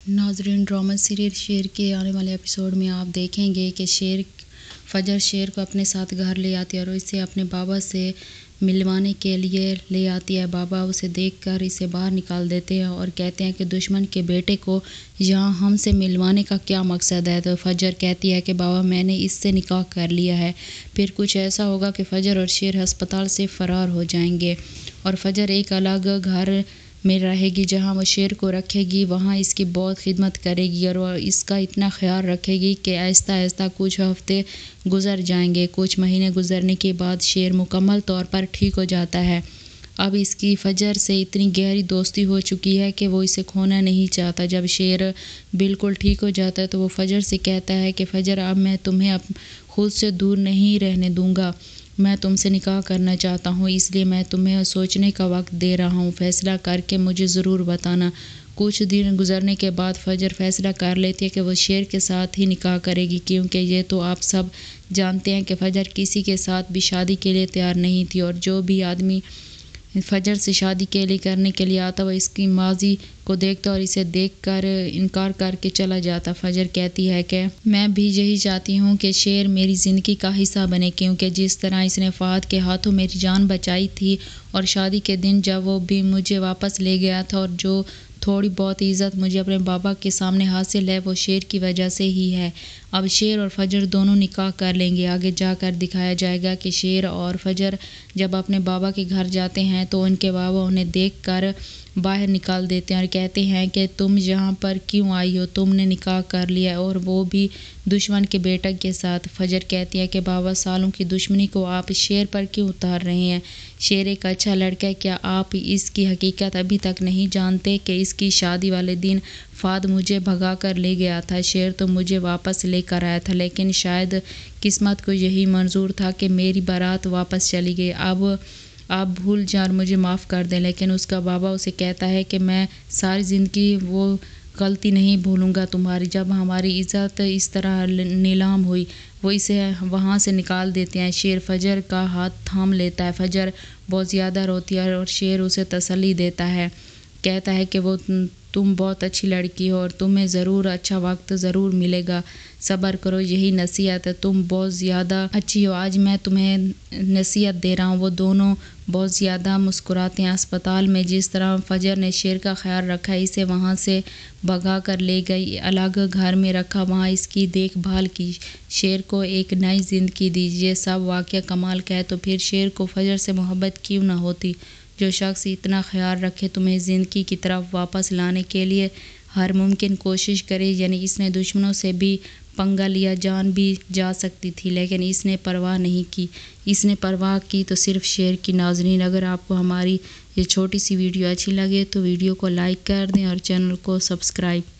ناظرین، drama serial شیر کے آنے والے ایپیسوڈ میں آپ دیکھیں گے کہ فجر شیر کو اپنے ساتھ گھر لے آتی ہے اور اسے اپنے بابا سے ملوانے کے لیے لے آتی ہے۔ بابا اسے دیکھ کر اسے باہر نکال دیتے ہیں اور کہتے ہیں کہ دشمن کے بیٹے کو یہاں ہم سے ملوانے کا کیا مقصد ہے؟ تو فجر کہتی ہے کہ بابا میں نے اس سے نکاح کر لیا ہے۔ پھر کچھ ایسا ہوگا کہ فجر اور شیر ہسپتال سے فرار ہو جائیں گے اور فجر ایک الگ گھر میں رہے گی جہاں وہ شیر کو رکھے گی، وہاں اس کی بہت خدمت کرے گی اور وہ اس کا اتنا خیال رکھے گی کہ آہستہ آہستہ کچھ ہفتے گزر جائیں گے۔ کچھ مہینے گزرنے کے بعد شیر مکمل طور پر ٹھیک ہو جاتا ہے۔ اب اس کی فجر سے اتنی گہری دوستی ہو چکی ہے کہ وہ اسے کھونا نہیں چاہتا۔ جب شیر بالکل ٹھیک ہو جاتا ہے تو وہ فجر سے کہتا ہے کہ فجر، اب میں تمہیں خود سے دور نہیں رہنے دوں گا، میں تم سے نکاح کرنا چاہتا ہوں، اس لیے میں تمہیں سوچنے کا وقت دے رہا ہوں، فیصلہ کر کے مجھے ضرور بتانا۔ کچھ دن گزرنے کے بعد فجر فیصلہ کر لیتی ہے کہ وہ شیر کے ساتھ ہی نکاح کرے گی، کیونکہ یہ تو آپ سب جانتے ہیں کہ فجر کسی کے ساتھ بھی شادی کے لیے تیار نہیں تھی اور جو بھی آدمی فجر سے شادی کرنے کے لیے آتا وہ اس کی ماضی کو دیکھتا اور اسے دیکھ کر انکار کر کے چلا جاتا۔ فجر کہتی ہے کہ میں بھی یہی چاہتی ہوں کہ شیر میری زندگی کا حصہ بنے، کیونکہ جس طرح اس نے فہد کے ہاتھوں میری جان بچائی تھی اور شادی کے دن جب وہ بھی مجھے واپس لے گیا تھا، اور جو تھوڑی بہت عزت مجھے اپنے بابا کے سامنے حاصل ہے وہ شیر کی وجہ سے ہی ہے۔ اب شیر اور فجر دونوں نکاح کر لیں گے۔ آگے جا کر دکھایا جائے گا کہ شیر اور فجر جب اپنے بابا کے گھر جاتے ہیں تو ان کے بابا انہیں دیکھ کر باہر نکال دیتے ہیں اور کہتے ہیں کہ تم یہاں پر کیوں آئی ہو؟ تم نے نکاح کر لیا اور وہ بھی دشمن کے بیٹے کے ساتھ۔ فجر کہتی ہے کہ بابا، سالوں کی دشمنی کو آپ شیر پر کیوں اتار رہے ہیں؟ شیر ایک اچھا لڑکا ہے، کیا آپ اس کی حقیقت ابھی تک نہیں جانتے کہ اس کی شادی والے دن فہد مجھے بھگا کر لے گیا تھا؟ شیر تو مجھے واپس لے کر آیا تھا، لیکن شاید قسمت کو یہی منظور تھا کہ میری بارات واپس چلی گئی۔ اب آپ بھول جائیں اور مجھے معاف کر دیں۔ لیکن اس کا بابا اسے کہتا ہے کہ میں ساری زندگی وہ غلطی نہیں بھولوں گا تمہاری، جب ہماری عزت اس طرح نیلام ہوئی۔ وہ اسے وہاں سے نکال دیتے ہیں۔ شیر فجر کا ہاتھ تھام لیتا ہے۔ فجر بہت زیادہ روتی ہے اور شیر اسے تسلی دیتا ہے، کہتا ہے کہ تم بہت اچھی لڑکی ہو اور تمہیں ضرور اچھا وقت ضرور ملے گا، صبر کرو، یہی نصیحت ہے، تم بہت زیادہ اچھی ہو، آج میں تمہیں نصیحت دے رہا ہوں۔ وہ دونوں بہت زیادہ مسکراتے ہیں۔ اسپتال میں جس طرح فجر نے شیر کا خیال رکھا، اسے وہاں سے بھگا کر لے گئی، الگ گھر میں رکھا، وہاں اس کی دیکھ بھال کی، شیر کو ایک نئی زندگی دی، یہ سب واقعہ کمال کا ہے۔ تو پھر شیر کو فجر سے محبت کیوں نہ ہوتی؟ جو شخص اتنا خیال رکھے، تمہیں زندگی کی طرف واپس لانے کے لیے ہر ممکن کوشش کرے، یعنی اس نے دشمنوں سے بھی پنگا لیا، جان بھی جا سکتی تھی لیکن اس نے پرواہ نہیں کی، اس نے پرواہ کی تو صرف شیر کی۔ ناظرین، اگر آپ کو ہماری یہ چھوٹی سی ویڈیو اچھی لگے تو ویڈیو کو لائک کر دیں اور چینل کو سبسکرائب